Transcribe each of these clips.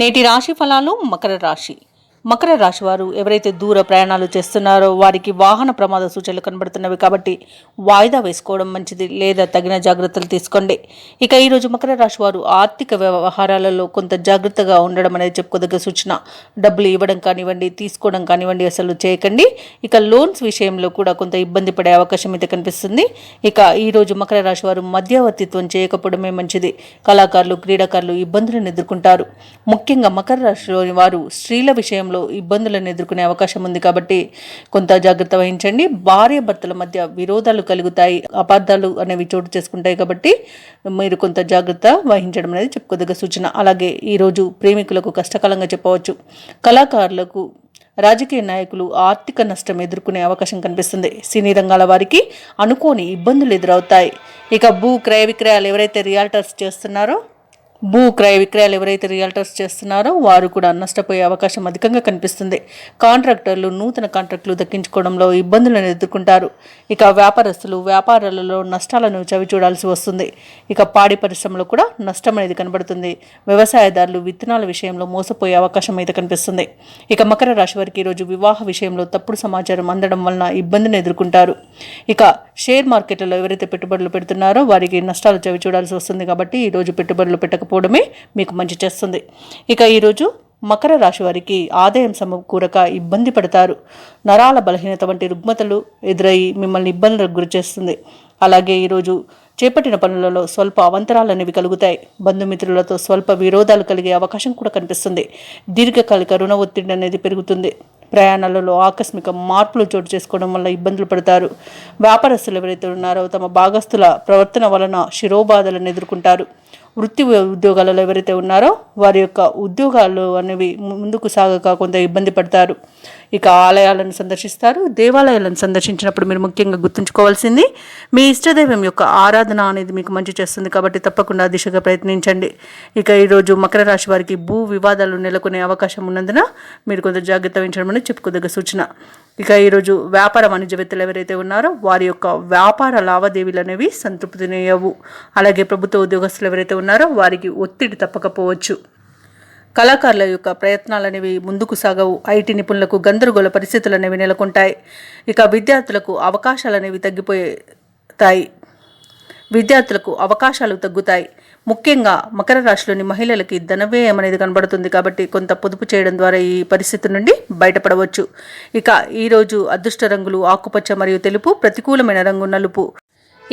నేటి రాశి ఫలాలు. మకర రాశి వారు ఎవరైతే దూర ప్రయాణాలు చేస్తున్నారో వారికి వాహన ప్రమాద సూచనలు కనబడుతున్నవి కాబట్టి వాయిదా వేసుకోవడం మంచిది, లేదా తగిన జాగ్రత్తలు తీసుకోండి. ఇక ఈరోజు మకర రాశి వారు ఆర్థిక వ్యవహారాలలో కొంత జాగ్రత్తగా ఉండడం అనేది చెప్పుకోదగ్గ సూచన. డబ్బులు ఇవ్వడం కానివ్వండి, తీసుకోవడం కానివ్వండి అసలు చేయకండి. ఇక లోన్స్ విషయంలో కూడా కొంత ఇబ్బంది పడే అవకాశం అయితే కనిపిస్తుంది. ఇక ఈరోజు మకర రాశి వారు మధ్యవర్తిత్వం చేయకపోవడమే మంచిది. కళాకారులు, క్రీడాకారులు ఇబ్బందులను ఎదుర్కొంటారు. ముఖ్యంగా మకర రాశిలోని వారు స్త్రీల విషయంలో ఇబ్బందులను ఎదుర్కొనే అవకాశం ఉంది కాబట్టి కొంత జాగ్రత్త వహించండి. భార్య భర్తల మధ్య విరోధాలు కలుగుతాయి, అపార్థాలు అనేవి చోటు చేసుకుంటాయి కాబట్టి మీరు కొంత జాగ్రత్త వహించడం అనేది చెప్పుకోదగ్గ సూచన. అలాగే ఈరోజు ప్రేమికులకు కష్టకాలంగా చెప్పవచ్చు. కళాకారులకు, రాజకీయ నాయకులు ఆర్థిక నష్టం ఎదుర్కొనే అవకాశం కనిపిస్తుంది. సినీ రంగాల వారికి అనుకోని ఇబ్బందులు ఎదురవుతాయి. ఇక భూ క్రయ విక్రయాలు ఎవరైతే రియల్టర్స్ చేస్తున్నారో వారు కూడా నష్టపోయే అవకాశం అధికంగా కనిపిస్తుంది. కాంట్రాక్టర్లు నూతన కాంట్రాక్టులు దక్కించుకోవడంలో ఇబ్బందులను ఎదుర్కొంటారు. ఇక వ్యాపారస్తులు వ్యాపారాలలో నష్టాలను చవిచూడాల్సి వస్తుంది. ఇక పాడి పరిశ్రమలో కూడా నష్టం అనేది కనబడుతుంది. వ్యవసాయదారులు విత్తనాల విషయంలో మోసపోయే అవకాశం అయితే కనిపిస్తుంది. ఇక మకర రాశి వారికి ఈరోజు వివాహ విషయంలో తప్పుడు సమాచారం అందడం వలన ఇబ్బందిని ఎదుర్కొంటారు. ఇక షేర్ మార్కెట్లలో ఎవరైతే పెట్టుబడులు పెడుతున్నారో వారికి నష్టాలు చవిచూడాల్సి వస్తుంది కాబట్టి ఈరోజు పెట్టుబడులు పెట్టకపోవడమే మీకు మంచి చేస్తుంది. ఇక ఈరోజు మకర రాశి వారికి ఆదాయం సమకూరక ఇబ్బంది పడతారు. నరాల బలహీనత వంటి రుగ్మతలు ఎదురయ్యి మిమ్మల్ని ఇబ్బందులకు గురి చేస్తుంది. అలాగే ఈరోజు చేపట్టిన పనులలో స్వల్ప అవంతరాలు అనేవి కలుగుతాయి. బంధుమిత్రులతో స్వల్ప విరోధాలు కలిగే అవకాశం కూడా కనిపిస్తుంది. దీర్ఘకాలిక రుణ ఒత్తిడి అనేది పెరుగుతుంది. ప్రయాణాలలో ఆకస్మిక మార్పులు చోటు చేసుకోవడం వల్ల ఇబ్బందులు పడతారు. వ్యాపారస్తులు ఎవరైతే ఉన్నారో తమ భాగస్తుల ప్రవర్తన వలన శిరోబాధలను ఎదుర్కొంటారు. వృత్తి ఉద్యోగాలలో ఎవరైతే ఉన్నారో వారి యొక్క ఉద్యోగాలు అనేవి ముందుకు సాగక కొంత ఇబ్బంది పడతారు. ఇక ఆలయాలను సందర్శిస్తారు. దేవాలయాలను సందర్శించినప్పుడు మీరు ముఖ్యంగా గుర్తుంచుకోవాల్సింది మీ ఇష్టదైవం యొక్క ఆరాధన అనేది మీకు మంచి చేస్తుంది కాబట్టి తప్పకుండా దిశగా ప్రయత్నించండి. ఇక ఈరోజు మకర రాశి వారికి భూ వివాదాలు నెలకొనే అవకాశం ఉన్నందున మీరు కొంత జాగ్రత్త వహించడం అనేది చెప్పుకోదగ్గ సూచన. ఇక ఈరోజు వ్యాపార వాణిజ్యవేత్తలు ఎవరైతే ఉన్నారో వారి యొక్క వ్యాపార లావాదేవీలు అనేవి సంతృప్తినివ్వవు. అలాగే ప్రభుత్వ ఉద్యోగస్తులు ఎవరైతే ఉన్నారో వారికి ఒత్తిడి తప్పకపోవచ్చు. కళాకారుల యొక్క ప్రయత్నాలు అనేవి ముందుకు సాగవు. ఐటీ నిపుణులకు గందరగోళ పరిస్థితులు అనేవి నెలకొంటాయి. ఇక విద్యార్థులకు అవకాశాలు తగ్గుతాయి. ముఖ్యంగా మకర రాశిలోని మహిళలకి ధనవ్యయం అనేది కనబడుతుంది కాబట్టి కొంత పొదుపు చేయడం ద్వారా ఈ పరిస్థితి నుండి బయటపడవచ్చు. ఇక ఈరోజు అదృష్ట రంగులు ఆకుపచ్చ మరియు తెలుపు, ప్రతికూలమైన రంగు నలుపు.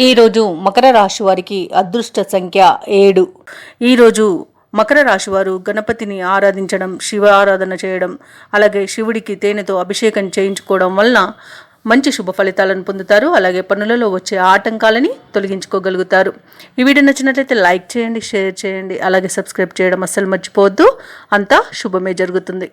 ఈరోజు మకర రాశి వారికి అదృష్ట సంఖ్య 7. ఈరోజు మకర రాశి వారు గణపతిని ఆరాధించడం, శివ ఆరాధన చేయడం, అలాగే శివుడికి తేనెతో అభిషేకం చేయించుకోవడం వలన మంచి శుభ ఫలితాలను పొందుతారు. అలాగే పనులలో వచ్చే ఆటంకాలని తొలగించుకోగలుగుతారు. ఈ వీడియో నచ్చినట్లయితే లైక్ చేయండి, షేర్ చేయండి, అలాగే సబ్స్క్రైబ్ చేయడం అస్సలు మర్చిపోవద్దు. అంతా శుభమే జరుగుతుంది.